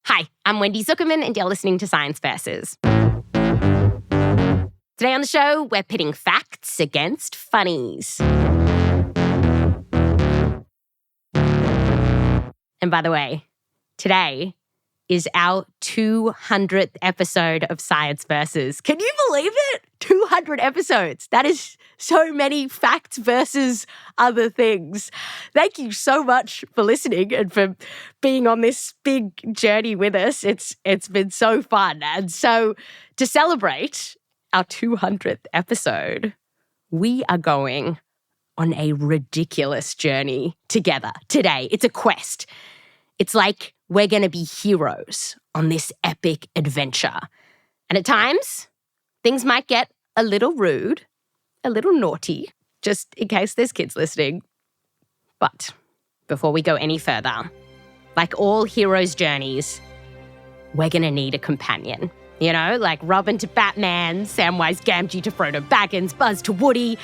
Hi, I'm Wendy Zuckerman, and you're listening to Science Versus. Today on the show, we're pitting facts against funnies. And by the way, today is our 200th episode of Science Versus. Can you believe it? 200 episodes. That is so many facts versus other things. Thank you so much for listening and for being on this big journey with us. It's been so fun. And so to celebrate our 200th episode, we are going on a ridiculous journey together today. It's a quest. It's like we're going to be heroes on this epic adventure. And at times, things might get a little rude, a little naughty, just in case there's kids listening. But before we go any further, like all heroes' journeys, we're going to need a companion. You know, like Robin to Batman, Samwise Gamgee to Frodo Baggins, Buzz to Woody.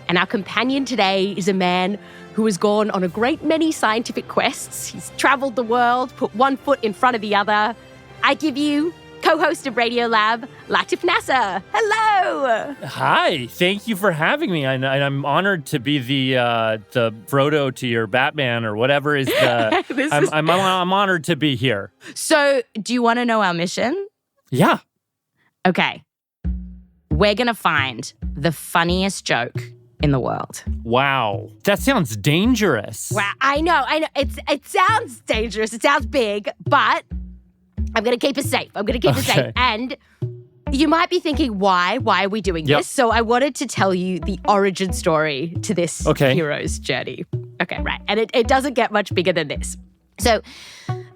And our companion today is a man who has gone on a great many scientific quests. He's travelled the world, put one foot in front of the other. I give you co-host of Radiolab, Latif Nasser. Hello. Hi. Thank you for having me. I'm honored to be the Frodo to your Batman or whatever is the. I'm honored to be here. So, do you want to know our mission? Yeah. Okay. We're gonna find the funniest joke in the world. Wow. That sounds dangerous. Wow. I know. It sounds dangerous. It sounds big, but I'm going to keep it safe. Safe. And you might be thinking, why? Why are we doing this? So I wanted to tell you the origin story to this hero's journey. Okay, right. And it doesn't get much bigger than this. So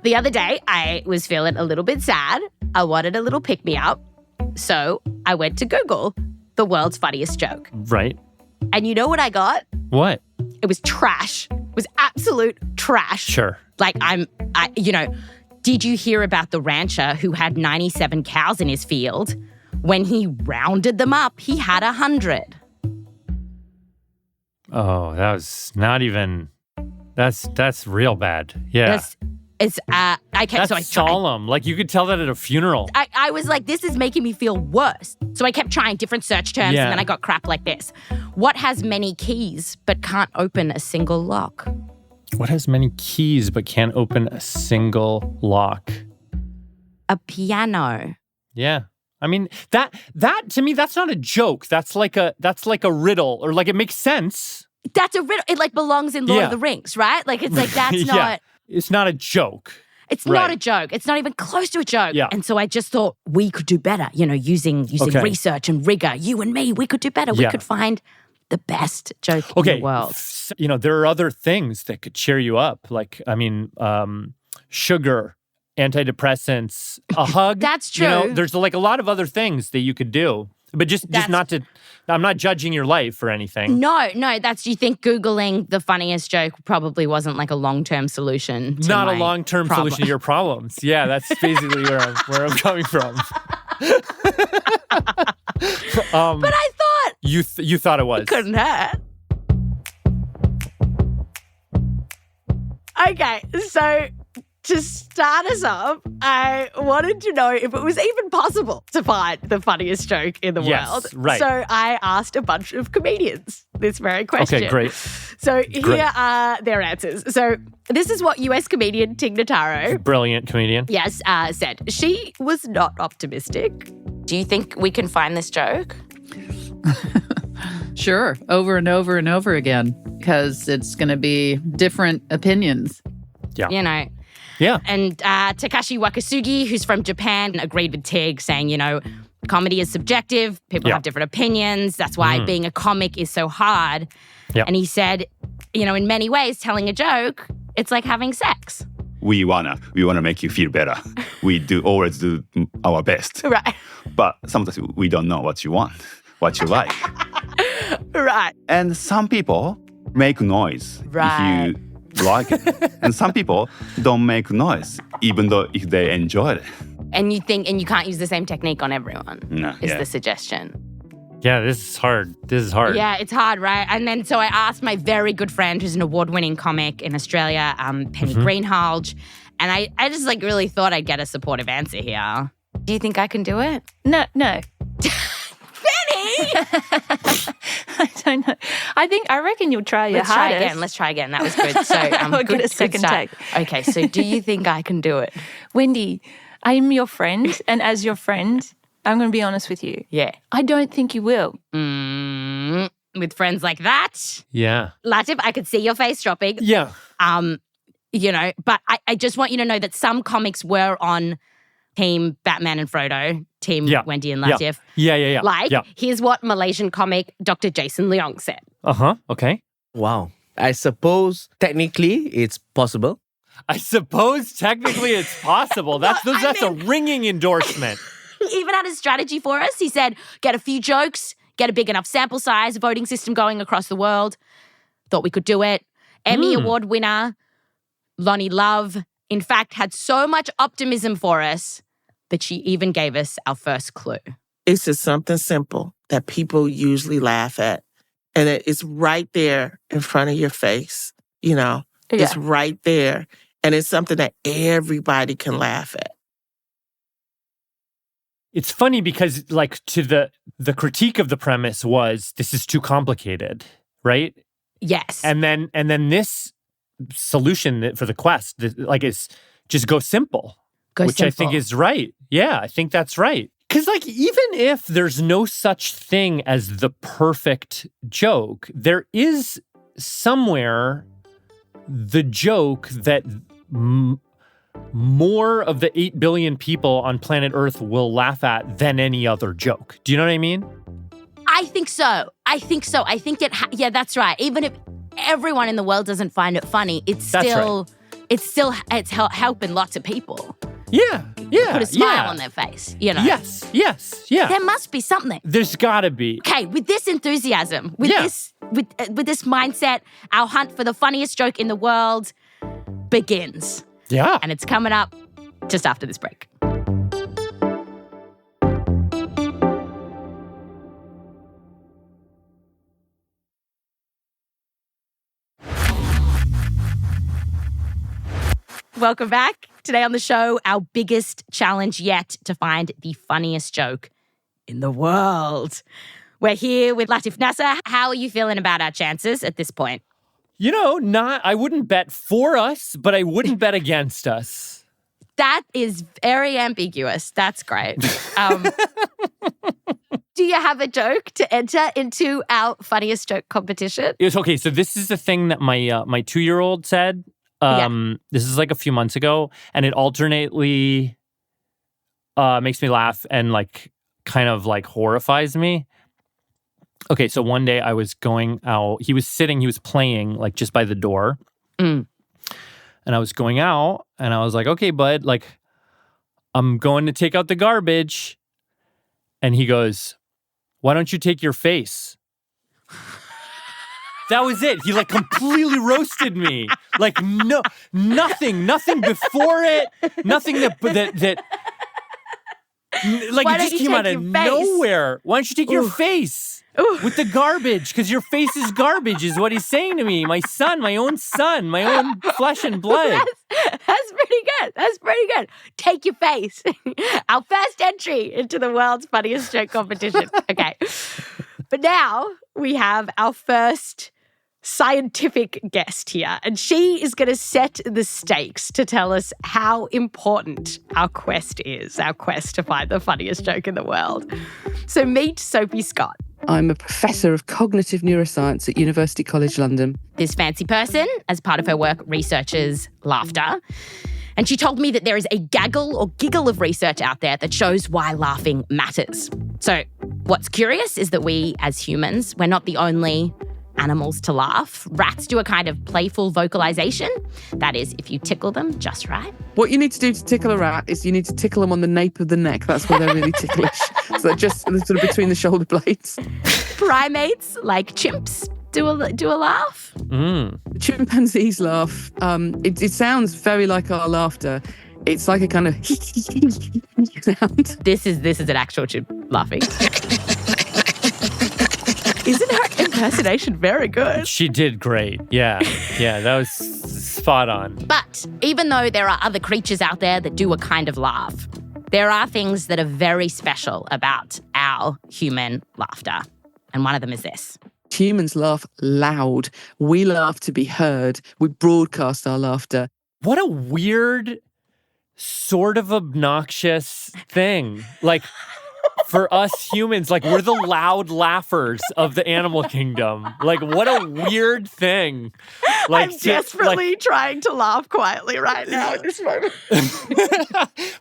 the other day, I was feeling a little bit sad. I wanted a little pick-me-up. So I went to Google the world's funniest joke. Right. And you know what I got? What? It was trash. It was absolute trash. Sure. Like did you hear about the rancher who had 97 cows in his field? When he rounded them up, he had 100. Oh, that was not even, that's real bad. Yeah. That's solemn. Like you could tell that at a funeral. I was like, this is making me feel worse. So I kept trying different search terms and then I got crap like this. What has many keys but can't open a single lock? What has many keys but can't open a single lock? A piano. Yeah. I mean, that to me, that's not a joke. That's like a riddle, or like it makes sense. That's a riddle. It like belongs in Lord of the Rings, right? Like it's like that's not. Yeah. It's not a joke. It's not a joke. It's not even close to a joke. Yeah. And so I just thought we could do better, using research and rigor. You and me, we could do better. We could find the best joke in the world. There are other things that could cheer you up. Like, sugar, antidepressants, a hug. That's true. There's like a lot of other things that you could do. But just not to, I'm not judging your life or anything. No, you think Googling the funniest joke probably wasn't like a long-term solution to Not a long-term solution to your problems. Yeah, that's basically where I'm coming from. But I thought... You thought it was. It couldn't hurt. Okay, so to start us off, I wanted to know if it was even possible to find the funniest joke in the world. Right. So I asked a bunch of comedians this very question. Okay, great. So here are their answers. So this is what US comedian Tig Notaro, brilliant comedian, yes, said. She was not optimistic. Do you think we can find this joke? Sure, over and over and over again, because it's going to be different opinions. Yeah. Yeah. And Takashi Wakasugi, who's from Japan, agreed with Tig, saying, comedy is subjective. People have different opinions. That's why being a comic is so hard. Yep. And he said, in many ways, telling a joke, it's like having sex. We wanna make you feel better. We always do our best. Right. But sometimes we don't know what you want, what you like. Right. And some people make noise if you like it. And some people don't make noise, even though if they enjoy it. And you can't use the same technique on everyone, is the suggestion. Yeah, this is hard. Yeah, it's hard, right? And then so I asked my very good friend who's an award-winning comic in Australia, Penny Greenhalgh, And I just like really thought I'd get a supportive answer here. Do you think I can do it? No. Benny! I don't know. I reckon you'll try your hardest. Let's try again. That was good. So I'll get a second take. Okay, so do you think I can do it? Wendy, I'm your friend, and as your friend, I'm going to be honest with you. Yeah. I don't think you will. With friends like that? Yeah. Latif, I could see your face dropping. Yeah. But I just want you to know that some comics were on Team Batman and Frodo, Team Wendy and Latif. Yeah. Here's what Malaysian comic Dr. Jason Leong said. Okay. Wow. I suppose technically it's possible. I suppose technically it's possible. That's a ringing endorsement. He even had a strategy for us. He said, get a few jokes, get a big enough sample size, voting system going across the world. Thought we could do it. Emmy Award winner Loni Love, in fact, had so much optimism for us that she even gave us our first clue. It's just something simple that people usually laugh at. And it's right there in front of your face, you know. Yeah. It's right there. And it's something that everybody can laugh at. It's funny because, like, to the critique of the premise was this is too complicated, right? Yes. And then this solution for the quest, like, is just go simple. Which I think is right. Yeah, I think that's right. Because, like, even if there's no such thing as the perfect joke, there is somewhere the joke that more of the 8 billion people on planet Earth will laugh at than any other joke. Do you know what I mean? I think so. I think that's right. Even if everyone in the world doesn't find it funny, it's helping lots of people. Yeah. Put a smile on their face, you know. Yes. There must be something. There's gotta be. Okay, with this enthusiasm, with this mindset, our hunt for the funniest joke in the world begins. Yeah. And it's coming up just after this break. Welcome back. Today on the show, our biggest challenge yet to find the funniest joke in the world. We're here with Latif Nasser. How are you feeling about our chances at this point? You know, I wouldn't bet for us, but I wouldn't bet against us. That is very ambiguous. That's great. Do you have a joke to enter into our funniest joke competition? It's okay. So this is the thing that my 2-year-old said. This is like a few months ago, and it alternately makes me laugh and like kind of like horrifies me. Okay, so one day I was going out. He was playing like just by the door. And I was going out and I was like, okay, bud, like I'm going to take out the garbage. And he goes, why don't you take your face? That was it. He like completely roasted me. Like nothing before it. Nothing that like it just came out of nowhere. Why don't you take your face with the garbage? Because your face is garbage, is what he's saying to me. My son, my own flesh and blood. That's pretty good. Take your face. Our first entry into the world's funniest joke competition. Okay. But now we have our first scientific guest here, and she is going to set the stakes to tell us how important our quest to find the funniest joke in the world. So meet Sophie Scott. I'm a professor of cognitive neuroscience at University College London. This fancy person, as part of her work, researches laughter. And she told me that there is a gaggle or giggle of research out there that shows why laughing matters. So what's curious is that we, as humans, we're not the only animals to laugh. Rats do a kind of playful vocalization. That is, if you tickle them just right. What you need to do to tickle a rat is you need to tickle them on the nape of the neck. That's where they're really ticklish. So they're just sort of between the shoulder blades. Primates, like chimps, do a laugh. Chimpanzees laugh. It sounds very like our laughter. It's like a kind of sound. This is an actual chimp laughing. Isn't her impersonation very good? She did great. Yeah, that was Spot on. But even though there are other creatures out there that do a kind of laugh, there are things that are very special about our human laughter. And one of them is this. Humans laugh loud. We laugh to be heard. We broadcast our laughter. What a weird, sort of obnoxious thing. Like, for us humans, like, we're the loud laughers of the animal kingdom. Like, what a weird thing. Like, I'm desperately trying to laugh quietly right now at this moment.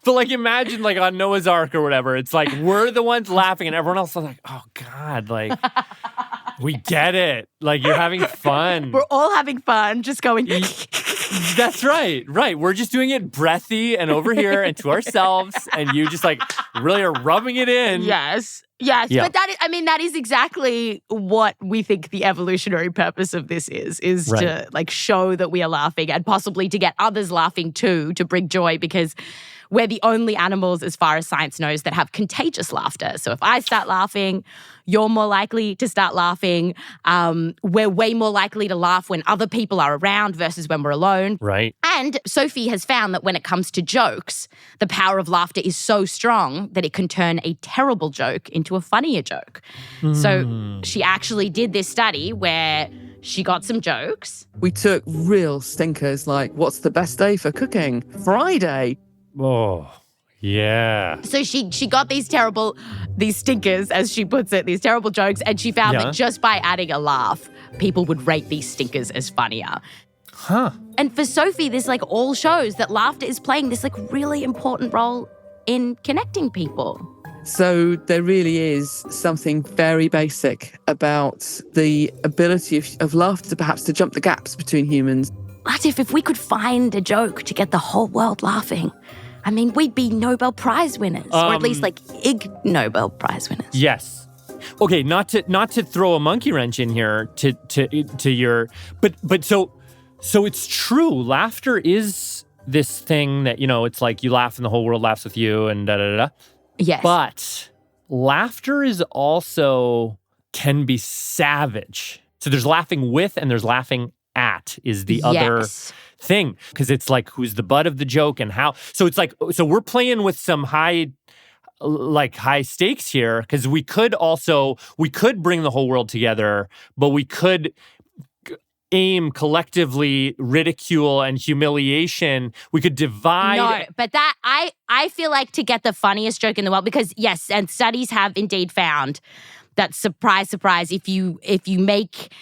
But, like, imagine, like, on Noah's Ark or whatever, it's like, we're the ones laughing and everyone else is like, oh, God, like, we get it. Like, you're having fun. We're all having fun, just going... That's right. Right. We're just doing it breathy and over here and to ourselves. And you just like really are rubbing it in. Yes. Yes. Yeah. But that is exactly what we think the evolutionary purpose of this is right. to like show that we are laughing and possibly to get others laughing too, to bring joy, because we're the only animals, as far as science knows, that have contagious laughter. So if I start laughing, you're more likely to start laughing. We're way more likely to laugh when other people are around versus when we're alone. Right. And Sophie has found that when it comes to jokes, the power of laughter is so strong that it can turn a terrible joke into a funnier joke. So she actually did this study where she got some jokes. We took real stinkers like, what's the best day for cooking? Friday. Oh, yeah. So she got these stinkers, as she puts it, these terrible jokes, and she found that just by adding a laugh, people would rate these stinkers as funnier. Huh. And for Sophie, this like all shows that laughter is playing this like really important role in connecting people. So there really is something very basic about the ability of laughter perhaps to jump the gaps between humans. Latif, if we could find a joke to get the whole world laughing, I mean, we'd be Nobel Prize winners, or at least like Ig Nobel Prize winners. Yes. Okay, not to throw a monkey wrench in here to your, but so it's true. Laughter is this thing that, you know, it's like you laugh and the whole world laughs with you and da-da-da-da. Yes. But laughter is also can be savage. So there's laughing with and there's laughing at is the other thing. Because it's like who's the butt of the joke and how. So it's like, so we're playing with some high stakes here because we could bring the whole world together, but we could aim collectively ridicule and humiliation. We could divide. No, but that I feel like to get the funniest joke in the world, because yes, and studies have indeed found that surprise, surprise, if you make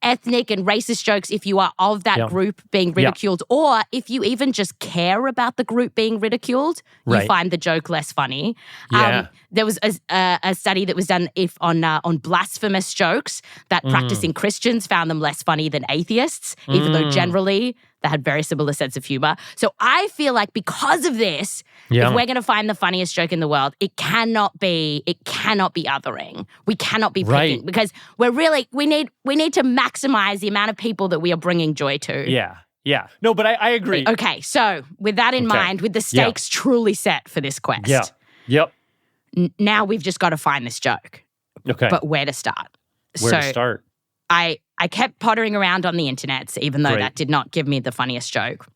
ethnic and racist jokes, if you are of that group being ridiculed, or if you even just care about the group being ridiculed, you find the joke less funny. Yeah. There was a study that was done on blasphemous jokes that practicing Christians found them less funny than atheists, even though generally they had very similar sense of humor. So I feel like because of this, if we're going to find the funniest joke in the world, it cannot be othering. We cannot be picking because we need to maximize the amount of people that we are bringing joy to. Yeah. Yeah. No, but I agree. Okay. So with that in mind, with the stakes truly set for this quest. Yeah. Yep. Now we've just got to find this joke. Okay. But where to start? Where to start? I kept pottering around on the internet, even though that did not give me the funniest joke.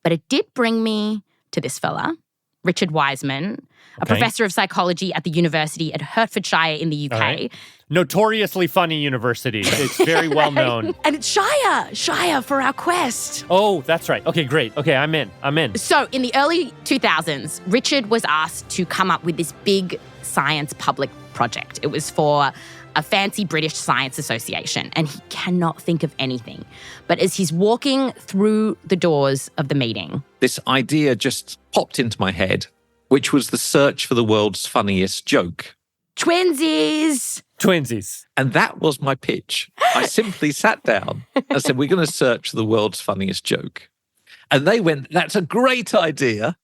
But it did bring me to this fella, Richard Wiseman, a professor of psychology at the university at Hertfordshire in the UK. Right. Notoriously funny university. It's very well known. And it's Shire for our quest. Oh, that's right. Okay, great. Okay, I'm in. So in the early 2000s, Richard was asked to come up with this big science public project. It was for a fancy British science association, and he cannot think of anything. But as he's walking through the doors of the meeting, this idea just popped into my head, which was the search for the world's funniest joke. Twinsies. And that was my pitch. I simply sat down and said, we're going to search for the world's funniest joke. And they went, that's a great idea.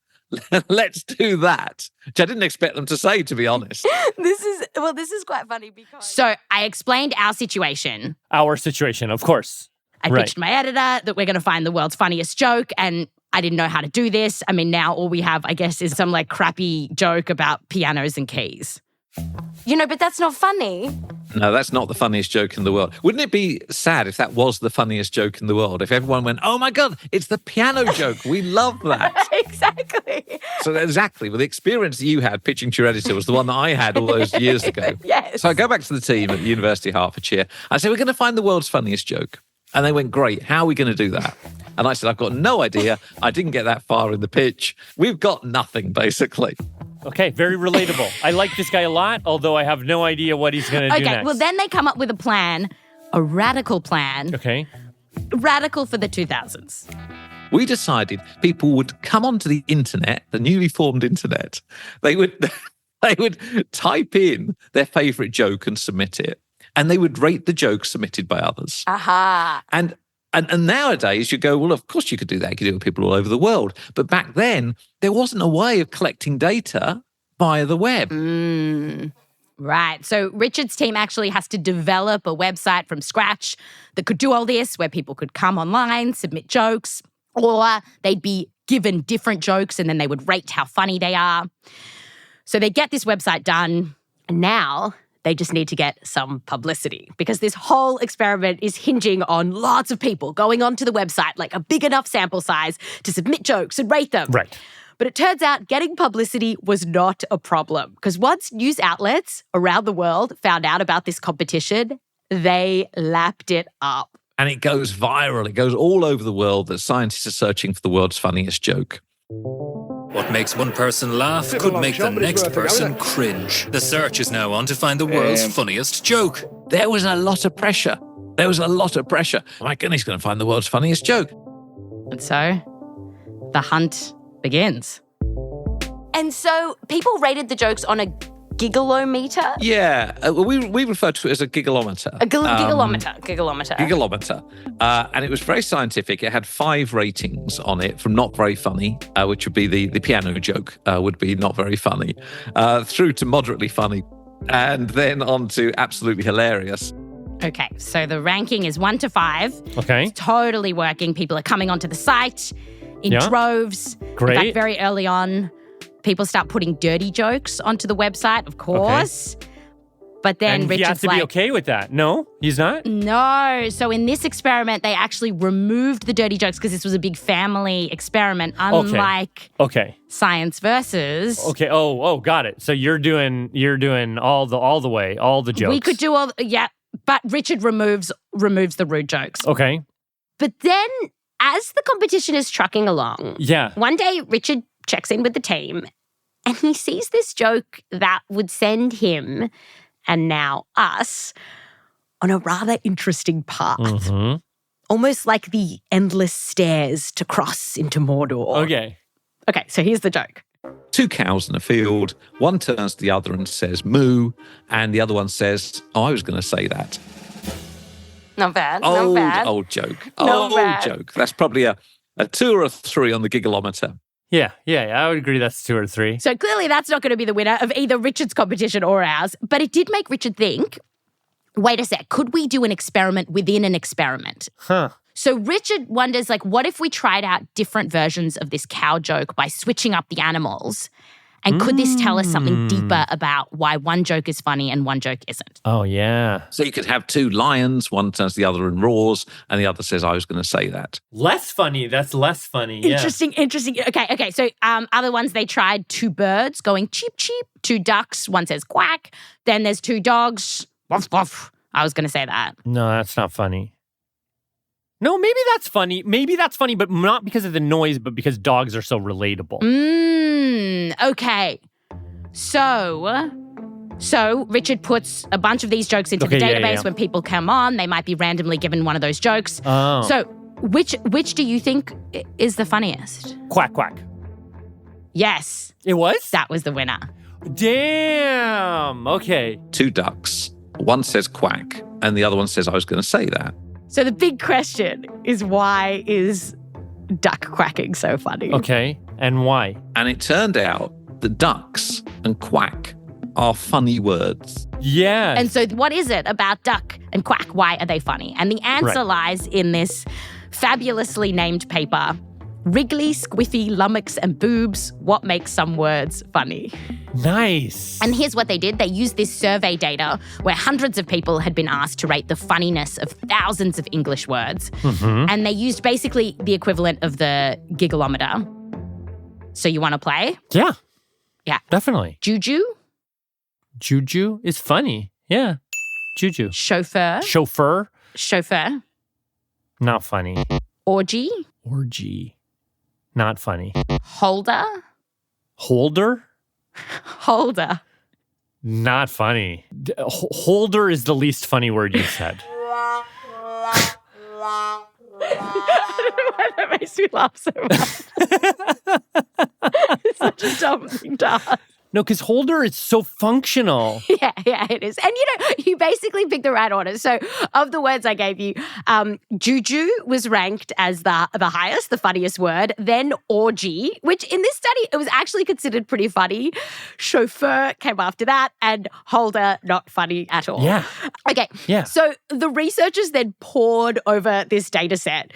Let's do that. Which I didn't expect them to say, to be honest. This is quite funny because... So I explained our situation. Our situation, of course. I pitched my editor that we're going to find the world's funniest joke, and I didn't know how to do this. I mean, now all we have, I guess, is some like crappy joke about pianos and keys. But that's not funny. No, that's not the funniest joke in the world. Wouldn't it be sad if that was the funniest joke in the world? If everyone went, oh my God, it's the piano joke. We love that. Exactly. So exactly, well, the experience that you had pitching to your editor was the one that I had all those years ago. Yes. So I go back to the team at the University of Hertfordshire. I said, we're going to find the world's funniest joke. And they went, great, how are we going to do that? And I said, I've got no idea. I didn't get that far in the pitch. We've got nothing, basically. Okay, very relatable. I like this guy a lot, although I have no idea what he's going to do next. Okay, well, then they come up with a plan, a radical plan. Okay. Radical for the 2000s. We decided people would come onto the internet, the newly formed internet. They would type in their favourite joke and submit it. And they would rate the joke submitted by others. Aha. And nowadays you go, well, of course you could do that. You could do it with people all over the world. But back then, there wasn't a way of collecting data via the web. Right. So Richard's team actually has to develop a website from scratch that could do all this, where people could come online, submit jokes, or they'd be given different jokes and then they would rate how funny they are. So they get this website done, and now they just need to get some publicity, because this whole experiment is hinging on lots of people going onto the website, like a big enough sample size to submit jokes and rate them. Right. But it turns out getting publicity was not a problem, because once news outlets around the world found out about this competition, they lapped it up. And it goes viral. It goes all over the world that scientists are searching for the world's funniest joke. What makes one person laugh could make the next person cringe. The search is now on to find the world's funniest joke. There was a lot of pressure. My goodness, he's going to find the world's funniest joke. And so the hunt begins. And so people rated the jokes on a giggolometer? Yeah, we refer to it as a giggolometer. Giggolometer. And it was very scientific. It had 5 ratings on it, from not very funny, which would be the piano joke, would be not very funny, through to moderately funny, and then on to absolutely hilarious. Okay, so the ranking is 1 to 5. Okay. It's totally working. People are coming onto the site in droves. Great. In fact, very early on, people start putting dirty jokes onto the website, of course. Okay. But then and Richard's he has to be okay with that. No, he's not? No. So in this experiment, they actually removed the dirty jokes because this was a big family experiment, unlike Science Versus. Okay. Oh, got it. So you're doing all the jokes. We could do but Richard removes the rude jokes. Okay. But then as the competition is trucking along, one day Richard checks in with the team and he sees this joke that would send him, and now us, on a rather interesting path. Mm-hmm. Almost like the endless stairs to cross into Mordor. Okay, so here's the joke. 2 cows in a field. One turns to the other and says, moo. And the other one says, I was going to say that. Not bad. Old joke. Joke. That's probably a 2 or a 3 on the giggolometer. Yeah, I would agree that's 2 or 3. So clearly that's not going to be the winner of either Richard's competition or ours. But it did make Richard think, wait a sec, could we do an experiment within an experiment? Huh. So Richard wonders, what if we tried out different versions of this cow joke by switching up the animals? And could this tell us something deeper about why one joke is funny and one joke isn't? Oh, yeah. So you could have 2 lions, one turns to the other and roars, and the other says, I was going to say that. Less funny. That's less funny. Interesting. Okay. So other ones, they tried 2 birds going cheep, cheep, 2 ducks, one says quack. Then there's 2 dogs, woof, woof. I was going to say that. No, that's not funny. No, maybe that's funny. But not because of the noise, but because dogs are so relatable. Okay. So Richard puts a bunch of these jokes into the database. When people come on, they might be randomly given one of those jokes. Oh. So which do you think is the funniest? Quack, quack. Yes. It was? That was the winner. Damn. Okay. 2 ducks. One says quack, and the other one says, I was going to say that. So the big question is, why is duck quacking so funny? Okay, and why? And it turned out that ducks and quack are funny words. Yeah. And so what is it about duck and quack? Why are they funny? And the answer lies in this fabulously named paper, Wriggly, squiffy, lummox, and boobs. What makes some words funny? Nice. And here's what they did. They used this survey data where hundreds of people had been asked to rate the funniness of thousands of English words. And they used basically the equivalent of the giggleometer. So you want to play? Yeah. Yeah. Definitely. Juju? Juju is funny. Yeah. Juju. Chauffeur? Chauffeur. Not funny. Orgy? Orgy. Not funny. Holder? Holder? Holder. Not funny. Holder is the least funny word you've said. I don't know why that makes me laugh so much. It's such a dumb thing to ask. No, because holder is so functional. Yeah, it is. And, you basically picked the right order. So of the words I gave you, juju was ranked as the highest, the funniest word. Then orgy, which in this study, it was actually considered pretty funny. Chauffeur came after that, and holder, not funny at all. Yeah. Okay. Yeah. So the researchers then pored over this data set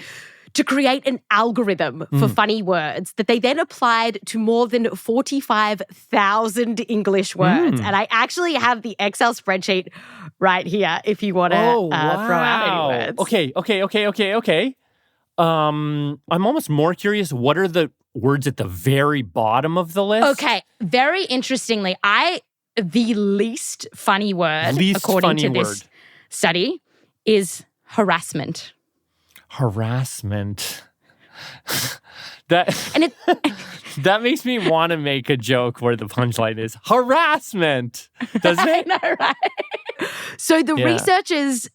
to create an algorithm for funny words that they then applied to more than 45,000 English words. And I actually have the Excel spreadsheet right here if you want to throw out any words. Okay. I'm almost more curious. What are the words at the very bottom of the list? Okay. Very interestingly, the least funny word, according to this study, is harassment. Harassment. That makes me want to make a joke where the punchline is harassment. Doesn't it? I know, right? So the researchers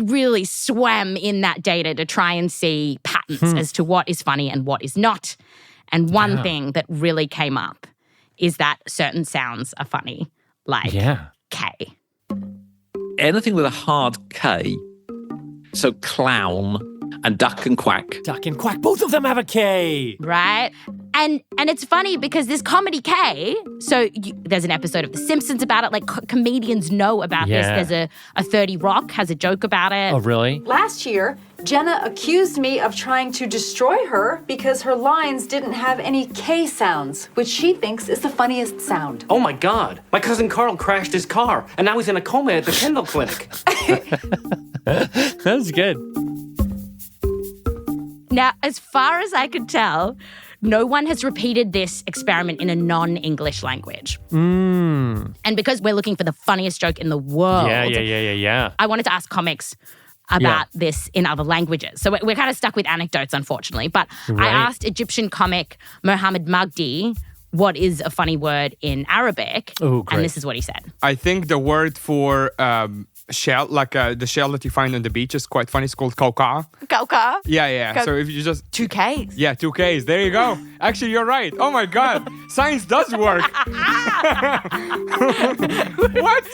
really swam in that data to try and see patterns as to what is funny and what is not. And one thing that really came up is that certain sounds are funny, like K. Anything with a hard K, so clown and duck and quack. Duck and quack, both of them have a K. Right? And it's funny because this comedy K, so there's an episode of The Simpsons about it, comedians know about this. There's a 30 Rock has a joke about it. Oh, really? Last year, Jenna accused me of trying to destroy her because her lines didn't have any K sounds, which she thinks is the funniest sound. Oh my God, my cousin Carl crashed his car and now he's in a coma at the Kendall Clinic. That's good. Now, as far as I could tell, no one has repeated this experiment in a non-English language. And because we're looking for the funniest joke in the world, I wanted to ask comics about this in other languages. So we're kind of stuck with anecdotes, unfortunately. But I asked Egyptian comic Mohammed Magdi what is a funny word in Arabic. Oh, great. And this is what he said. I think the word for shell, the shell that you find on the beach is quite funny. It's called kauka. Kauka? Yeah. So if you just... 2 Ks. Yeah, 2 Ks. There you go. Actually, you're right. Oh my God. Science does work. What?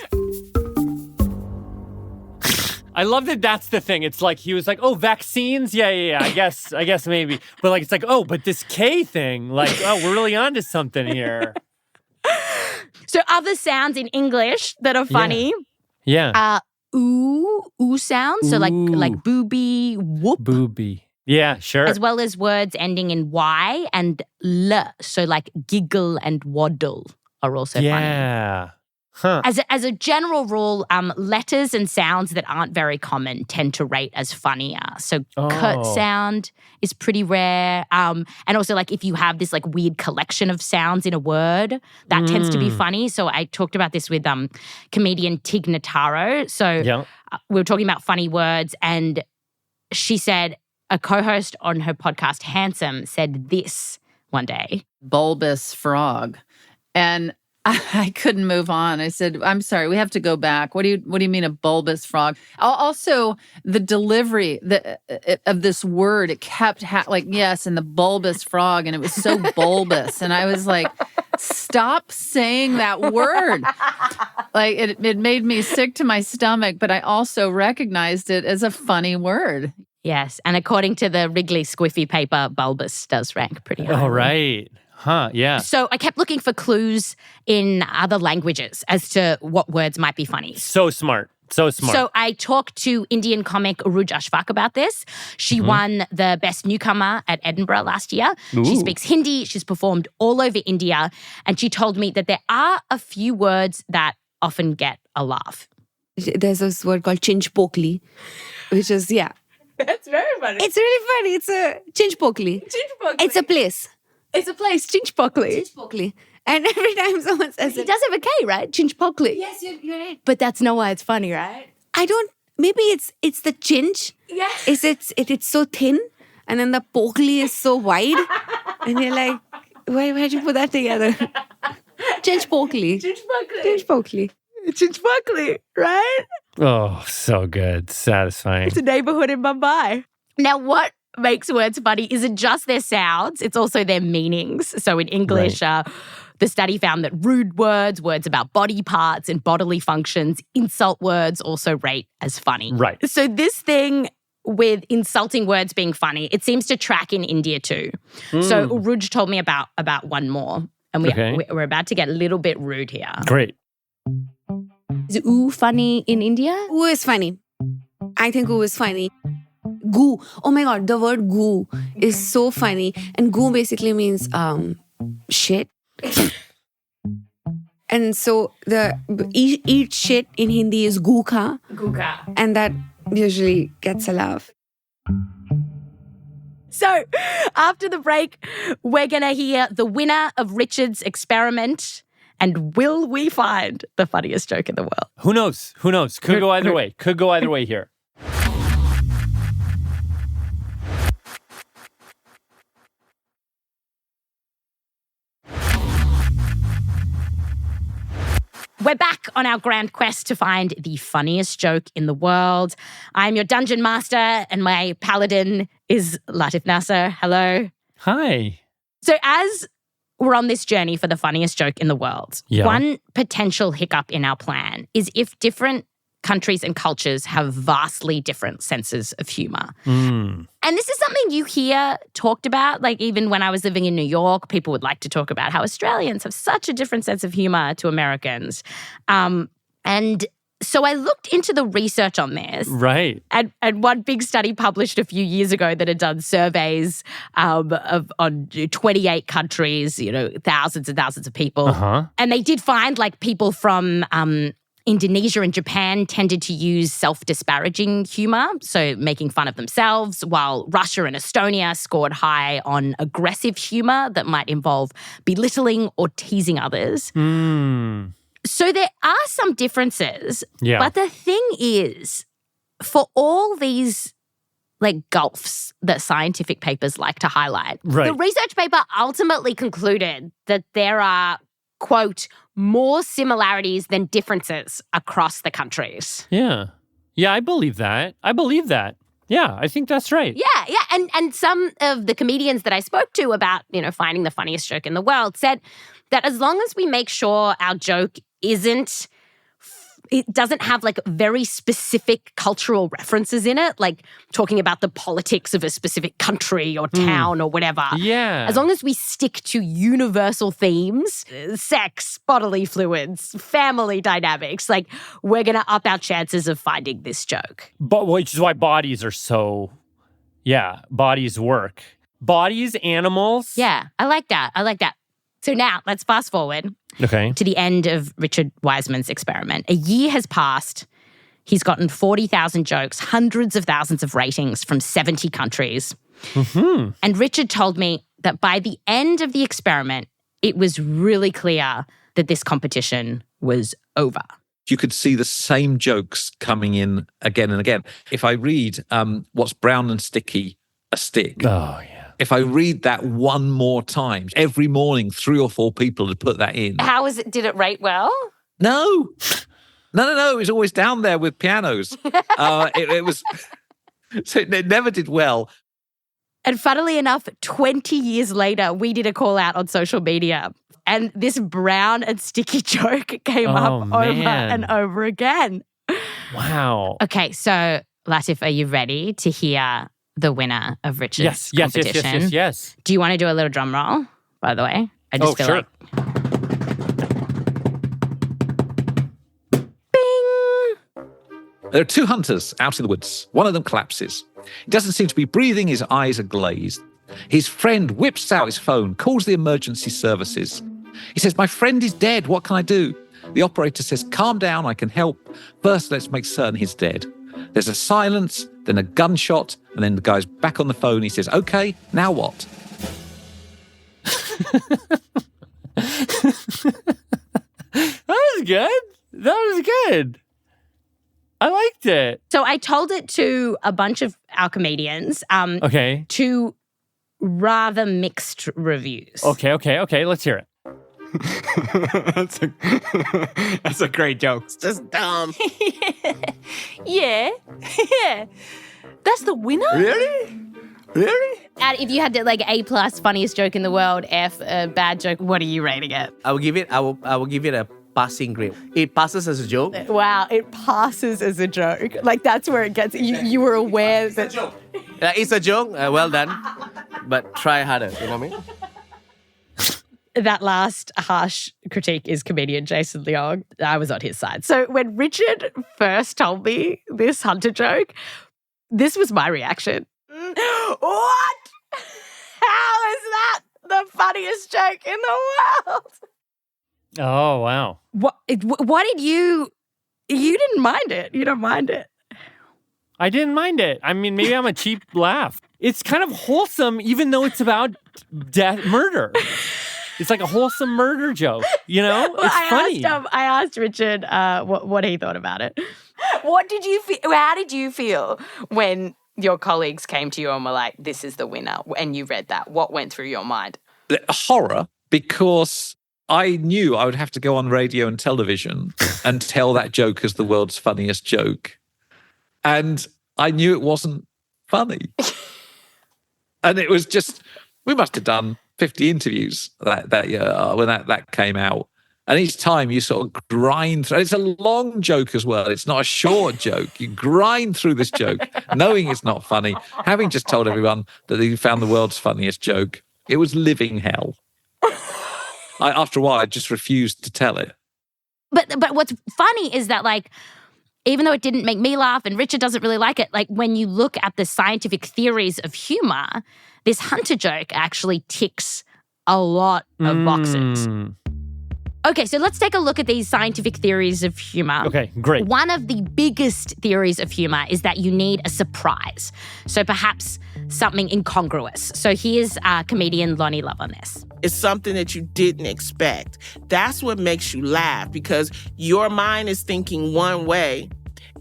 I love that that's the thing. It's like he was like, oh, vaccines? Yeah. I guess maybe. But it's like, oh, but this K thing, we're really onto something here. So other sounds in English that are funny. Yeah. Ooh sounds. So like booby, whoop. Booby. Yeah, sure. As well as words ending in Y and L. So like giggle and waddle are also funny. Yeah. Huh. As a general rule, letters and sounds that aren't very common tend to rate as funnier. So curt sound is pretty rare. And also if you have this weird collection of sounds in a word, that tends to be funny. So I talked about this with comedian Tig Notaro. So we were talking about funny words, and she said a co-host on her podcast, Handsome, said this one day. Bulbous frog. And I couldn't move on. I said, I'm sorry, we have to go back. What do you mean a bulbous frog? Also, the delivery of this word, it kept yes, and the bulbous frog, and it was so bulbous. And I was like, stop saying that word. It made me sick to my stomach, but I also recognized it as a funny word. Yes, and according to the Wrigley Squiffy paper, bulbous does rank pretty high. All right. Huh, yeah. So I kept looking for clues in other languages as to what words might be funny. So smart. So smart. So I talked to Indian comic Uruj Ashfaq about this. She won the Best Newcomer at Edinburgh last year. Ooh. She speaks Hindi. She's performed all over India. And she told me that there are a few words that often get a laugh. There's this word called chinchpokli, which is, That's very funny. It's really funny. It's a chinchpokli. It's a place. It's a place, Chinchpokli. Chinchpokli. And every time someone says it does have a K, right? Chinchpokli. Yes, you're right. But that's not why it's funny, right? I don't. Maybe it's the chinch. Yeah. It's so thin, and then the pokli is so wide, and you're like, why'd you put that together? Chinchpokli. Chinchpokli. Chinchpokli, right? Oh, so good. Satisfying. It's a neighborhood in Mumbai. Now, what makes words funny isn't just their sounds, it's also their meanings. So in English, the study found that rude words, words about body parts and bodily functions, insult words also rate as funny. Right. So this thing with insulting words being funny, it seems to track in India too. So Uruj told me about one more. And we're about to get a little bit rude here. Great. Is ooh funny in India? Ooh is funny. I think ooh is funny. Goo. Oh my God, the word goo is so funny. And goo basically means shit. And so eat shit in Hindi is goo ka. Goo ka. And that usually gets a laugh. So after the break, we're going to hear the winner of Richard's experiment. And will we find the funniest joke in the world? Who knows? Who knows? Could go either way. Could go either way here. We're back on our grand quest to find the funniest joke in the world. I'm your dungeon master, and my paladin is Latif Nasser. Hello. Hi. So as we're on this journey for the funniest joke in the world, one potential hiccup in our plan is if different countries and cultures have vastly different senses of humor. And this is something you hear talked about, like even when I was living in New York, people would like to talk about how Australians have such a different sense of humor to Americans. And so I looked into the research on this. Right. And one big study published a few years ago that had done surveys on 28 countries, thousands and thousands of people. And they did find like people from Indonesia and Japan tended to use self-disparaging humor, so making fun of themselves, while Russia and Estonia scored high on aggressive humor that might involve belittling or teasing others. So there are some differences, but the thing is, for all these like gulfs that scientific papers like to highlight, the research paper ultimately concluded that there are, quote, more similarities than differences across the countries. Yeah. Yeah, I believe that. Yeah, I think that's right. Yeah. And some of the comedians that I spoke to about, finding the funniest joke in the world said that as long as we make sure our joke it doesn't have like very specific cultural references in it, like talking about the politics of a specific country or town or whatever. Yeah. As long as we stick to universal themes, sex, bodily fluids, family dynamics, like we're going to up our chances of finding this joke. But which is why bodies are so, bodies work. Bodies, animals. Yeah, I like that. So now let's fast forward to the end of Richard Wiseman's experiment. A year has passed. He's gotten 40,000 jokes, hundreds of thousands of ratings from 70 countries. And Richard told me that by the end of the experiment, it was really clear that this competition was over. You could see the same jokes coming in again and again. If I read what's brown and sticky, a stick. Oh, yeah. If I read that one more time, every morning, 3 or 4 people had put that in. How was it? Did it rate well? No. It was always down there with pianos. It was, so it never did well. And funnily enough, 20 years later, we did a call out on social media. And this brown and sticky joke came up over and over again. Wow. Okay, so Latif, are you ready to hear the winner of Richard's competition? Yes. Do you want to do a little drum roll, by the way? I just feel like... Bing! There are two hunters out in the woods. One of them collapses. He doesn't seem to be breathing. His eyes are glazed. His friend whips out his phone, calls the emergency services. He says, "My friend is dead. What can I do?" The operator says, "Calm down. I can help. First, let's make certain he's dead." There's a silence, then a gunshot, and then the guy's back on the phone. He says, "Okay, now what?" That was good. That was good. I liked it. So I told it to a bunch of our comedians. Okay. To rather mixed reviews. Okay. Let's hear it. That's a great joke. It's just dumb. Yeah. That's the winner? Really? And if you had to A+ funniest joke in the world, F bad joke, what are you rating it? I will give it a passing grade. It passes as a joke. Wow, it passes as a joke. That's where it gets. You were aware that It's a joke. Well done. But try harder. You know what I mean? that last harsh critique is comedian Jason Leong. I was on his side. So when Richard first told me this hunter joke, this was my reaction. What? How is that the funniest joke in the world? Oh, wow. What did you didn't mind it. You don't mind it. I didn't mind it. I mean, maybe I'm a cheap laugh. It's kind of wholesome, even though it's about murder. It's like a wholesome murder joke, you know? Well, it's funny. I asked Richard what he thought about it. What did you feel? How did you feel when your colleagues came to you and were like, "This is the winner," and you read that? What went through your mind? Horror, because I knew I would have to go on radio and television and tell that joke as the world's funniest joke. And I knew it wasn't funny. And it was just, we must have done 50 interviews that year when that came out. And each time you sort of grind through. It's a long joke as well. It's not a short joke. You grind through this joke, knowing it's not funny, having just told everyone that you found the world's funniest joke. It was living hell. After a while, I just refused to tell it. But what's funny is that, even though it didn't make me laugh and Richard doesn't really like it, when you look at the scientific theories of humor, this hunter joke actually ticks a lot of boxes. Okay, so let's take a look at these scientific theories of humor. Okay, great. One of the biggest theories of humor is that you need a surprise. So perhaps something incongruous. So here's comedian Loni Love on this. It's something that you didn't expect. That's what makes you laugh, because your mind is thinking one way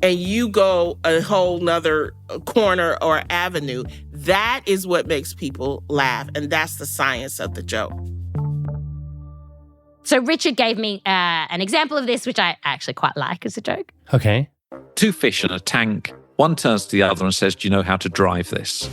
and you go a whole nother corner or avenue. That is what makes people laugh, and that's the science of the joke. So Richard gave me an example of this, which I actually quite like as a joke. Okay. Two fish in a tank. One turns to the other and says, "Do you know how to drive this?"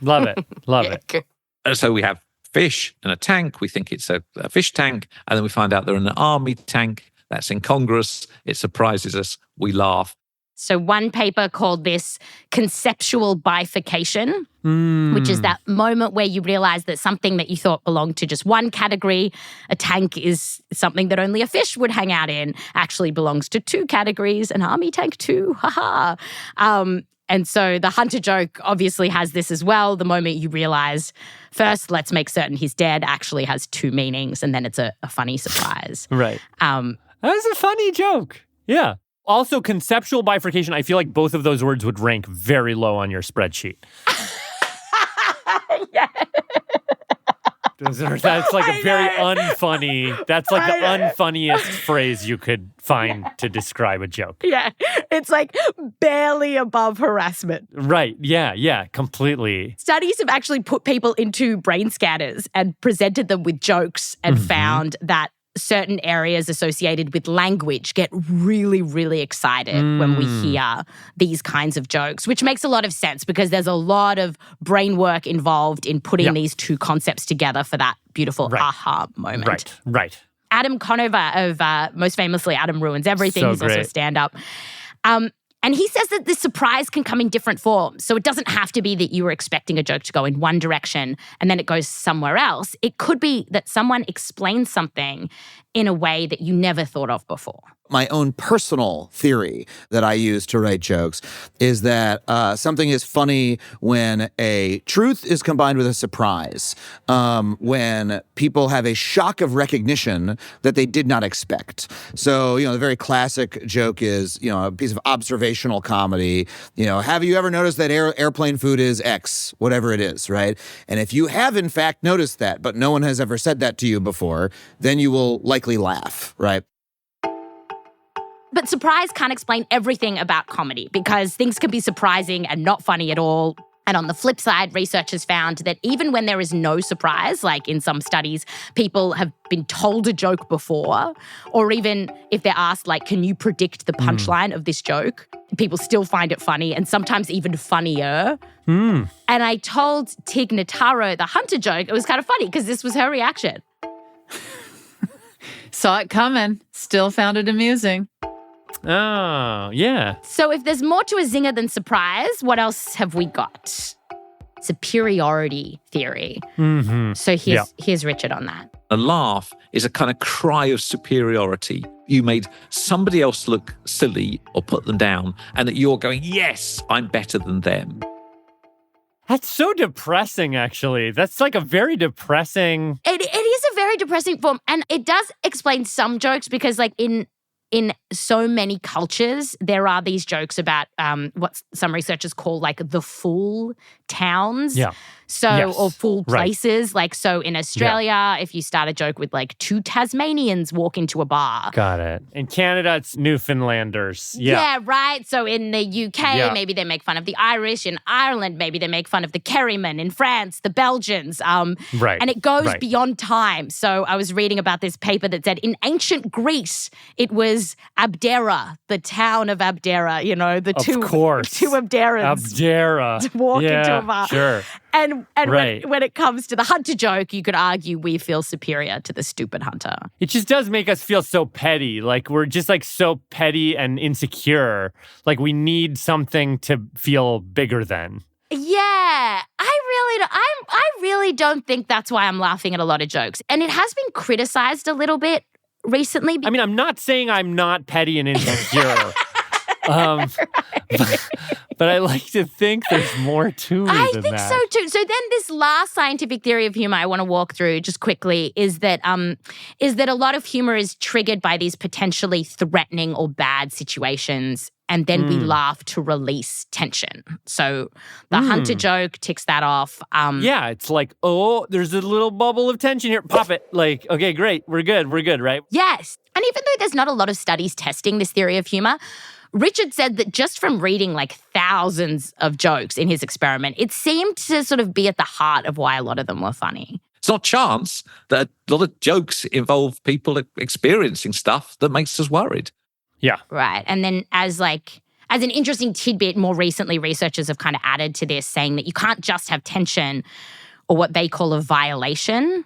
Love it. Love it. And so we have fish in a tank. We think it's a fish tank. And then we find out they're in an army tank. That's incongruous. It surprises us. We laugh. So one paper called this conceptual bifurcation, which is that moment where you realize that something that you thought belonged to just one category, a tank is something that only a fish would hang out in, actually belongs to two categories, an army tank too, haha. And so the hunter joke obviously has this as well. The moment you realize, first, let's make certain he's dead, actually has two meanings, and then it's a funny surprise. Right. That was a funny joke. Yeah. Also, conceptual bifurcation, I feel like both of those words would rank very low on your spreadsheet. Yeah. That's like a very unfunny, that's like the unfunniest phrase you could find to describe a joke. Yeah. It's barely above harassment. Right. Yeah, completely. Studies have actually put people into brain scanners and presented them with jokes and found that certain areas associated with language get really, really excited when we hear these kinds of jokes, which makes a lot of sense because there's a lot of brain work involved in putting these two concepts together for that beautiful aha moment. Right. Adam Conover of, most famously, Adam Ruins Everything. He's also a stand-up. And he says that the surprise can come in different forms. So it doesn't have to be that you were expecting a joke to go in one direction and then it goes somewhere else. It could be that someone explains something in a way that you never thought of before. My own personal theory that I use to write jokes is that something is funny when a truth is combined with a surprise, when people have a shock of recognition that they did not expect. So, the very classic joke is, a piece of observational comedy. Have you ever noticed that airplane food is X, whatever it is, right? And if you have in fact noticed that, but no one has ever said that to you before, then you will likely laugh, right? But surprise can't explain everything about comedy because things can be surprising and not funny at all. And on the flip side, researchers found that even when there is no surprise, like in some studies, people have been told a joke before, or even if they're asked, like, can you predict the punchline of this joke? People still find it funny and sometimes even funnier. And I told Tig Notaro the hunter joke. It was kind of funny because this was her reaction. Saw it coming, still found it amusing. Oh, yeah. So if there's more to a zinger than surprise, what else have we got? Superiority theory. So here's Richard on that. A laugh is a kind of cry of superiority. You made somebody else look silly or put them down, and that you're going, yes, I'm better than them. That's so depressing, actually. That's like a very depressing... It is a very depressing form, and it does explain some jokes because, like, in so many cultures, there are these jokes about what some researchers call like the fool towns. Yeah. So, or fool places. Like, so in Australia, if you start a joke with like two Tasmanians walk into a bar. Got it. In Canada, it's Newfoundlanders. Yeah, right. So in the UK, maybe they make fun of the Irish. In Ireland, maybe they make fun of the Kerrymen. In France, the Belgians. Right. And it goes beyond time. So I was reading about this paper that said in ancient Greece, it was Abdera, the town of Abdera, the two Abderans. Abdera. Walk into a bar. Sure. And when it comes to the hunter joke, you could argue we feel superior to the stupid hunter. It just does make us feel so petty. Like we're just like so petty and insecure. Like we need something to feel bigger than. Yeah, I really don't think that's why I'm laughing at a lot of jokes. And it has been criticized a little bit recently. I mean, I'm not saying I'm not petty and insecure. But I like to think there's more to me than that. I think so too. So then this last scientific theory of humor I want to walk through just quickly is that a lot of humor is triggered by these potentially threatening or bad situations. And then we laugh to release tension. So the hunter joke ticks that off. Yeah, it's like, oh, there's a little bubble of tension here. Pop it. Like, okay, great. We're good, right? Yes. And even though there's not a lot of studies testing this theory of humor, Richard said that just from reading like thousands of jokes in his experiment, it seemed to sort of be at the heart of why a lot of them were funny. It's not chance that a lot of jokes involve people experiencing stuff that makes us worried. Yeah. Right. And then as an interesting tidbit, more recently, researchers have kind of added to this, saying that you can't just have tension or what they call a violation.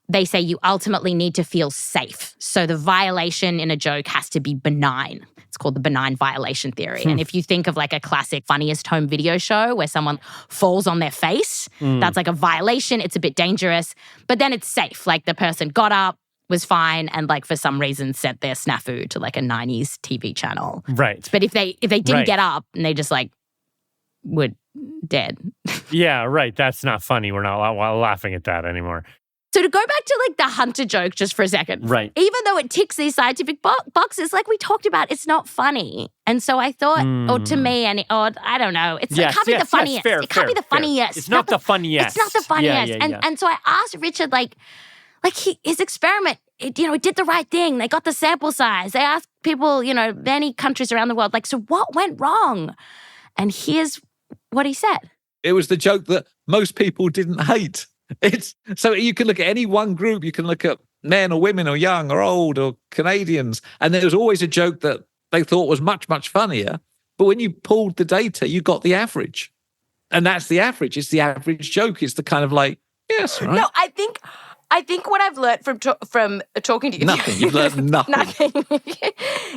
They say you ultimately need to feel safe. So the violation in a joke has to be benign. It's called the benign violation theory. And if you think of like a classic funniest home video show where someone falls on their face, that's like a violation. It's a bit dangerous, but then it's safe. Like the person got up, was fine, and like for some reason sent their snafu to like a 90s TV channel. Right. But if they didn't get up and they just like were dead. Yeah, right. That's not funny. We're not laughing at that anymore. So to go back to like the hunter joke just for a second. Right. Even though it ticks these scientific boxes, like we talked about, it's not funny. And so I thought, or to me, I don't know. It can't be the funniest. Fair, it can't be the funniest. It's not the funniest. It's not the funniest. Yeah. And so I asked Richard, his experiment, it did the right thing. They got the sample size. They asked people, many countries around the world, so what went wrong? And here's what he said. It was the joke that most people didn't hate. So you can look at any one group. You can look at men or women or young or old or Canadians. And there was always a joke that they thought was much, much funnier. But when you pulled the data, you got the average. And that's the average. It's the average joke. It's the kind of like, yes, right. No, I think what I've learned from talking to you. Nothing. You've learned nothing.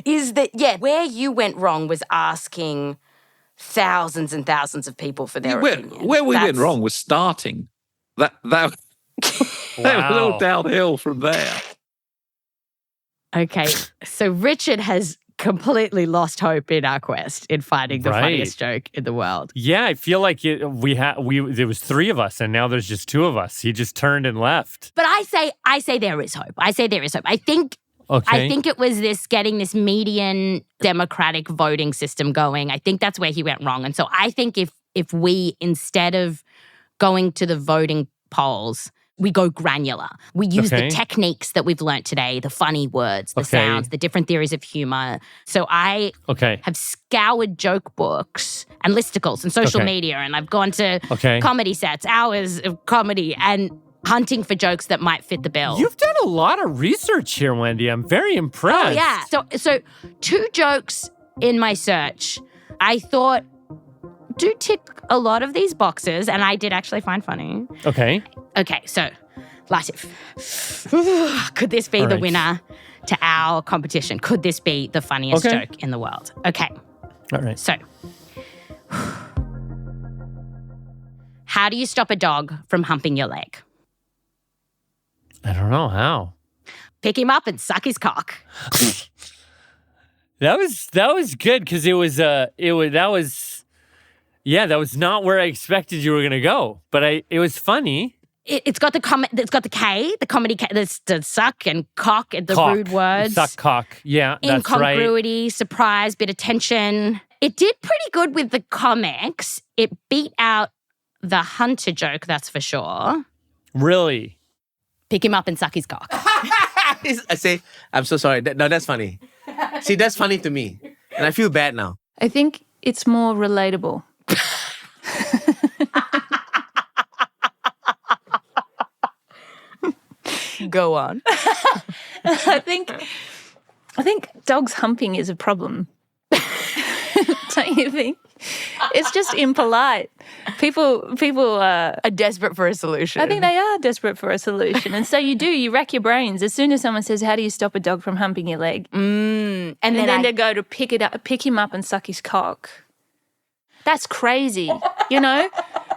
Is that, where you went wrong was asking thousands and thousands of people for their opinion. Where we went wrong was starting. That was all downhill from there. Okay, so Richard has completely lost hope in our quest in finding the funniest joke in the world. Yeah, I feel like there was 3 of us and now there's just 2 of us. He just turned and left. But I say there is hope. I think it was getting this median democratic voting system going. I think that's where he went wrong. And so I think if we, instead of going to the voting polls, we go granular. We use the techniques that we've learnt today, the funny words, the sounds, the different theories of humor. So I have scoured joke books and listicles and social media, and I've gone to comedy sets, hours of comedy, and hunting for jokes that might fit the bill. You've done a lot of research here, Wendy. I'm very impressed. Oh, yeah. So 2 jokes in my search I thought do tick a lot of these boxes, and I did actually find funny. Okay, so Latif, could this be the winner to our competition? Could this be the funniest joke in the world? Okay. All right. So, how do you stop a dog from humping your leg? I don't know how. Pick him up and suck his cock. That was good because that was not where I expected you were gonna go, but it was funny. It's got the K, the comedy K, the suck and cock and the rude words. Suck, cock. Yeah, that's right. Incongruity, surprise, bit of tension. It did pretty good with the comics. It beat out the Hunter joke, that's for sure. Really? Pick him up and suck his cock. I say, I'm so sorry. No, that's funny. See, that's funny to me. And I feel bad now. I think it's more relatable. Go on. I think dogs humping is a problem. Don't you think? It's just impolite. People are desperate for a solution. I think they are desperate for a solution. And so you rack your brains. As soon as someone says, how do you stop a dog from humping your leg? And then they go to pick him up and suck his cock. That's crazy. You know?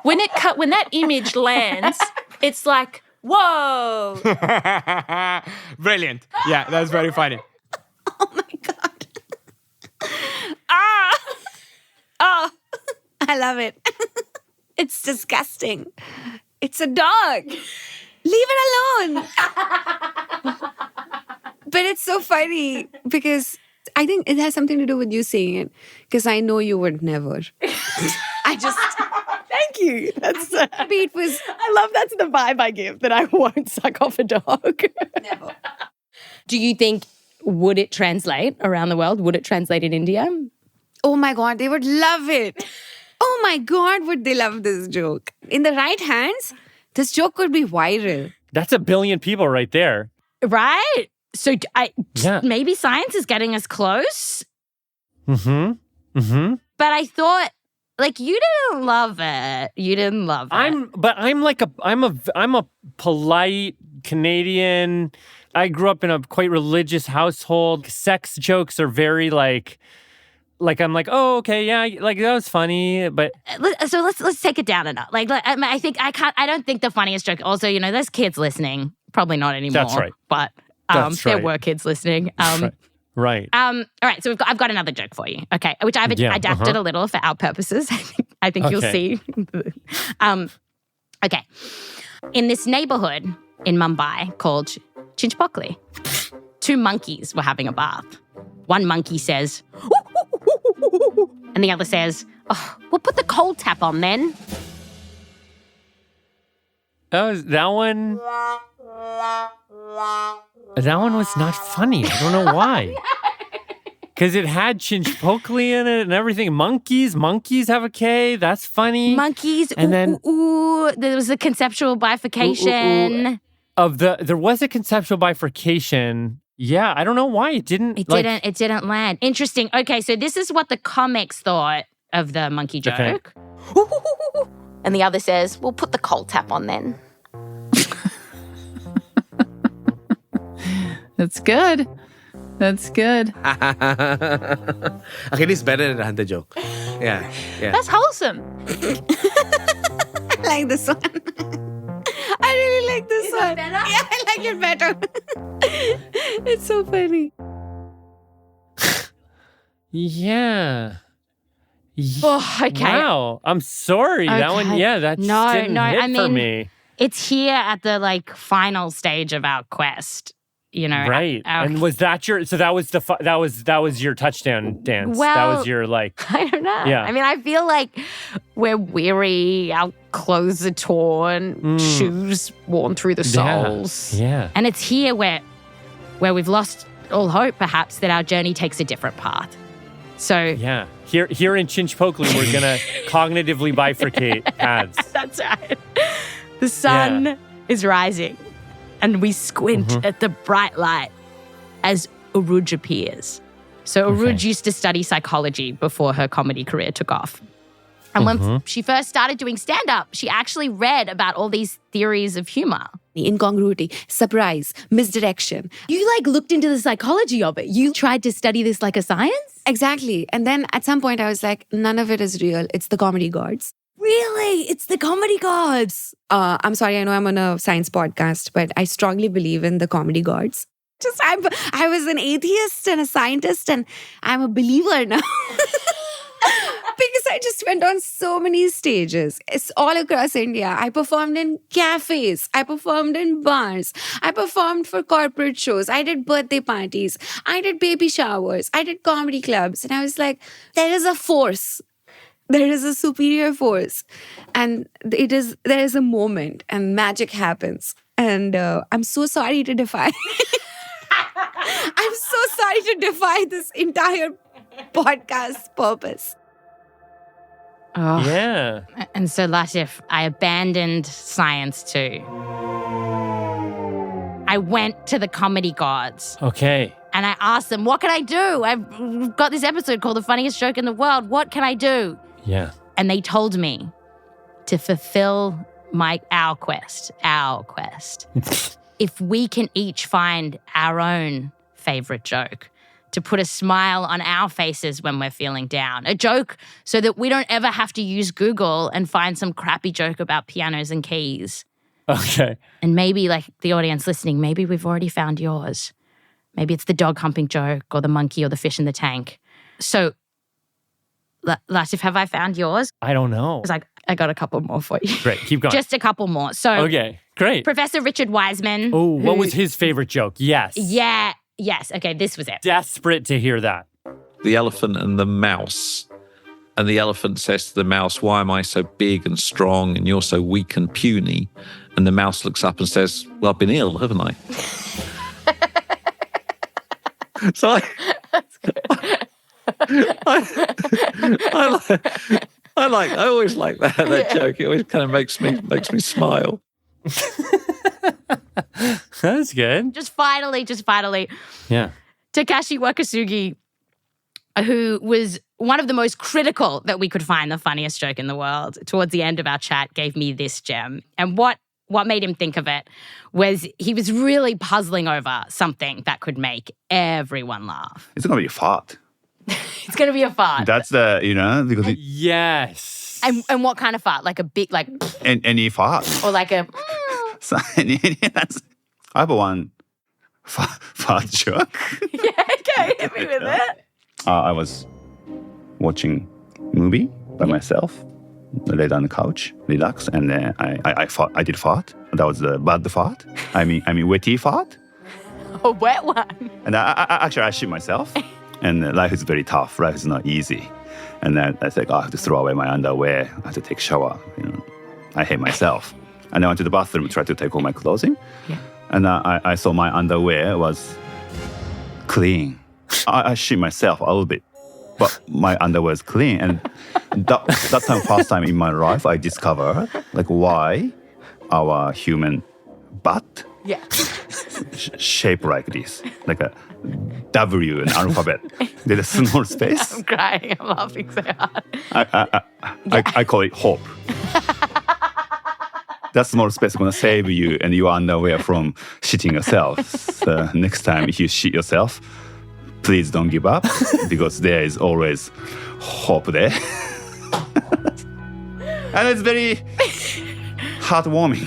When that image lands, it's like, whoa. Brilliant. Yeah, that's very funny. Oh my God. I love it. It's disgusting. It's a dog. Leave it alone. But it's so funny because I think it has something to do with you saying it, because I know you would never. Thank you. I love that's the vibe I give, that I won't suck off a dog. Never. Do you think, would it translate around the world? Would it translate in India? Oh my God, they would love it. Oh my God, would they love this joke. In the right hands, this joke could be viral. That's 1 billion people right there. Right? So maybe science is getting us close. Mm-hmm. Mm-hmm. But I thought, you didn't love it. You didn't love it. I'm a polite Canadian. I grew up in a quite religious household. Sex jokes are very I'm like, oh, okay, yeah, that was funny, but so let's take it down a notch. I don't think the funniest joke. Also, there's kids listening. Probably not anymore. That's right. But there were kids listening. Right. All right. So I've got another joke for you. Okay, which I've adapted a little for our purposes. I think you'll see. Okay. In this neighborhood in Mumbai called Chinchpokli, 2 monkeys were having a bath. One monkey says, and the other says, oh, we'll put the cold tap on then. That one was not funny. I don't know why. Because it had Chinchpokli in it and everything. Monkeys have a K. That's funny. Monkeys. And then there was a conceptual bifurcation. There was a conceptual bifurcation. Yeah, I don't know why it didn't. It didn't land. Interesting. Okay, so this is what the comics thought of the monkey joke. Okay. And the other says, "We'll put the cold tap on then." That's good. That's good. Okay, this is better than the Hunter joke. Yeah. That's wholesome. I like this one. I really like this one. Better? Yeah, I like it better. It's so funny. Yeah. Oh, okay. Wow. I'm sorry. That one, that just didn't hit for me. It's here at the final stage of our quest. Right. And was that your? So that was that was your touchdown dance. Well, that was your I don't know. Yeah. I mean, I feel like we're weary. Our clothes are torn. Shoes worn through the soles. Yeah. And it's here where we've lost all hope, perhaps, that our journey takes a different path. So yeah, here in Chinchpokely, we're gonna cognitively bifurcate paths. That's right. The sun is rising, and we squint at the bright light as Uruj appears. So Uruj used to study psychology before her comedy career took off. And when she first started doing stand-up, she actually read about all these theories of humor. Incongruity, surprise, misdirection. You looked into the psychology of it. You tried to study this like a science? Exactly. And then at some point I was like, none of it is real. It's the comedy gods. Really? It's the comedy gods. I'm sorry, I know I'm on a science podcast, but I strongly believe in the comedy gods. I was an atheist and a scientist, and I'm a believer now. Because I just went on so many stages. It's all across India. I performed in cafes. I performed in bars. I performed for corporate shows. I did birthday parties. I did baby showers. I did comedy clubs. And I was like, there is a force. There is a superior force. And there is a moment and magic happens. And I'm so sorry to defy. I'm so sorry to defy this entire podcast purpose. Oh. Yeah. And so, Latif, I abandoned science too. I went to the comedy gods. Okay. And I asked them, what can I do? I've got this episode called The Funniest Joke in the World. What can I do? Yeah. And they told me to fulfill our quest. If we can each find our own favorite joke, to put a smile on our faces when we're feeling down. A joke so that we don't ever have to use Google and find some crappy joke about pianos and keys. Okay. And maybe, the audience listening, maybe we've already found yours. Maybe it's the dog humping joke or the monkey or the fish in the tank. So, Latif, have I found yours? I don't know. Because I got a couple more for you. Great, keep going. Just a couple more. So, okay, great. Professor Richard Wiseman. Oh, what was his favorite joke? Yes. Yeah. Yes. Okay, this was it. Desperate to hear that. The elephant and the mouse. And the elephant says to the mouse, why am I so big and strong and you're so weak and puny? And the mouse looks up and says, well, I've been ill, haven't I? So I always like that joke. It always kind of makes me smile. That's good. Just finally. Yeah. Takashi Wakasugi, who was one of the most critical that we could find the funniest joke in the world, towards the end of our chat, gave me this gem. And what made him think of it was he was really puzzling over something that could make everyone laugh. It's going to be a fart. It's going to be a fart. That's the, because yes. And what kind of fart? Like a big, any fart. Or like a... So, I have one fart joke. Yeah, okay, hit me with it. I was watching movie by myself, laid on the couch, relax, and then I did fart. That was the bad fart. I mean wetty fart. A wet one. And I shit myself. And life is very tough. Life is not easy. And then I think I have to throw away my underwear. I have to take a shower. I hate myself. And I went to the bathroom, tried to take all my clothing. Yeah. And I saw my underwear was clean. I shit myself a little bit, but my underwear is clean. And that time, first time in my life, I discovered why our human butt shape like this, like a W, an alphabet. There's a small space. I'm crying. I'm laughing so hard. I call it hope. That small space is going to save you and your underwear from shitting yourself. So next time if you shit yourself, please don't give up because there is always hope there. And it's very heartwarming.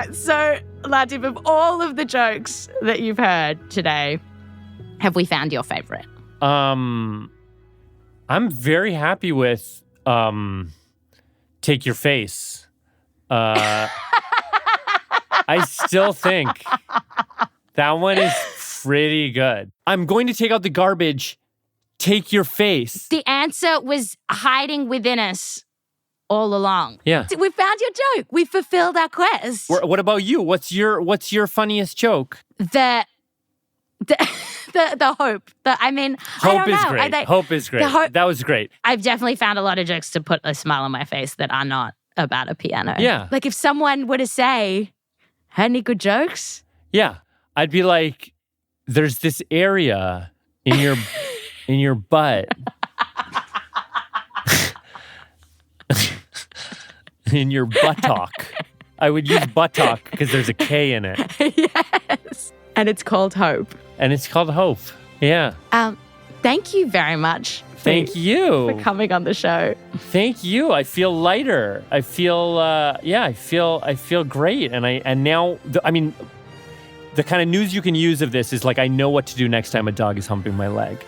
right, so Latif, of all of the jokes that you've heard today, have we found your favorite? I'm very happy with Take Your Face. I still think that one is pretty good. I'm going to take out the garbage. Take your face. The answer was hiding within us all along. Yeah. We found your joke. We fulfilled our quest. What about you? What's your funniest joke? The hope. Hope is great. Hope is great. That was great. I've definitely found a lot of jokes to put a smile on my face that are not about a piano. Yeah. Like if someone were to say, "Had any good jokes?" Yeah. I'd be like, there's this area in your in your butt. In your buttock. I would use buttock because there's a K in it. Yes. And it's called Hope. And it's called Hope. Yeah. Thank you very much. Thank you for coming on the show. Thank you. I feel lighter. I feel I feel great. And now the kind of news you can use of this is like I know what to do next time a dog is humping my leg.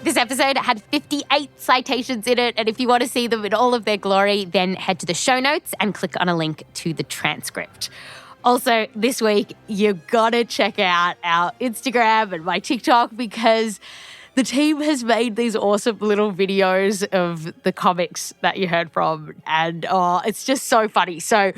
This episode had 58 citations in it, and if you want to see them in all of their glory, then head to the show notes and click on a link to the transcript. Also, this week, you've got to check out our Instagram and my TikTok because the team has made these awesome little videos of the comics that you heard from, and it's just so funny. So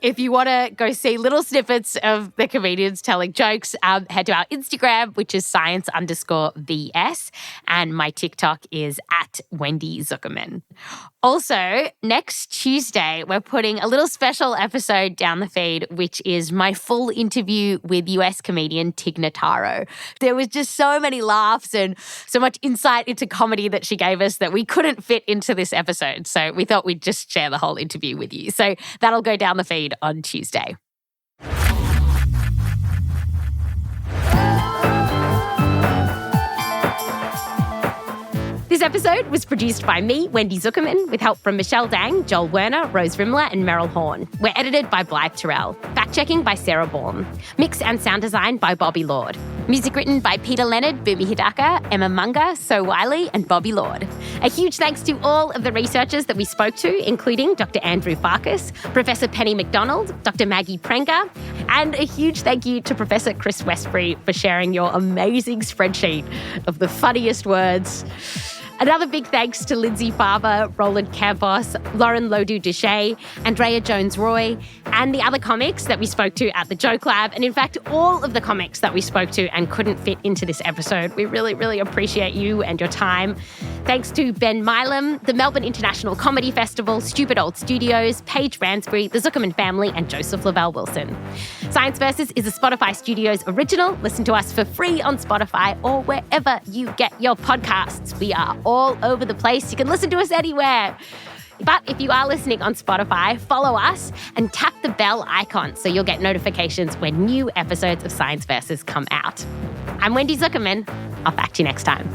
if you want to go see little snippets of the comedians telling jokes, head to our Instagram, which is science_VS, and my TikTok is @WendyZuckerman. Also, next Tuesday, we're putting a little special episode down the feed, which is my full interview with US comedian Tig Notaro. There was just so many laughs and so much insight into comedy that she gave us that we couldn't fit into this episode. So we thought we'd just share the whole interview with you. So that'll go down the feed on Tuesday. This episode was produced by me, Wendy Zuckerman, with help from Michelle Dang, Joel Werner, Rose Rimler, and Meryl Horn. We're edited by Blythe Terrell. Fact-checking by Sarah Baum. Mix and sound design by Bobby Lord. Music written by Peter Leonard, Boomy Hidaka, Emma Munga, So Wiley, and Bobby Lord. A huge thanks to all of the researchers that we spoke to, including Dr. Andrew Farkas, Professor Penny McDonald, Dr. Maggie Prenger, and a huge thank you to Professor Chris Westbury for sharing your amazing spreadsheet of the funniest words. Another big thanks to Lindsay Farber, Roland Campos, Lauren Lodu-Duché, Andrea Jones-Roy, and the other comics that we spoke to at the Joke Lab, and in fact, all of the comics that we spoke to and couldn't fit into this episode. We really, really appreciate you and your time. Thanks to Ben Milam, the Melbourne International Comedy Festival, Stupid Old Studios, Paige Ransbury, the Zuckerman family, and Joseph Lavelle Wilson. Science Versus is a Spotify Studios original. Listen to us for free on Spotify or wherever you get your podcasts. We are all over the place. You can listen to us anywhere. But if you are listening on Spotify, follow us and tap the bell icon so you'll get notifications when new episodes of Science Versus come out. I'm Wendy Zuckerman. I'll back to you next time.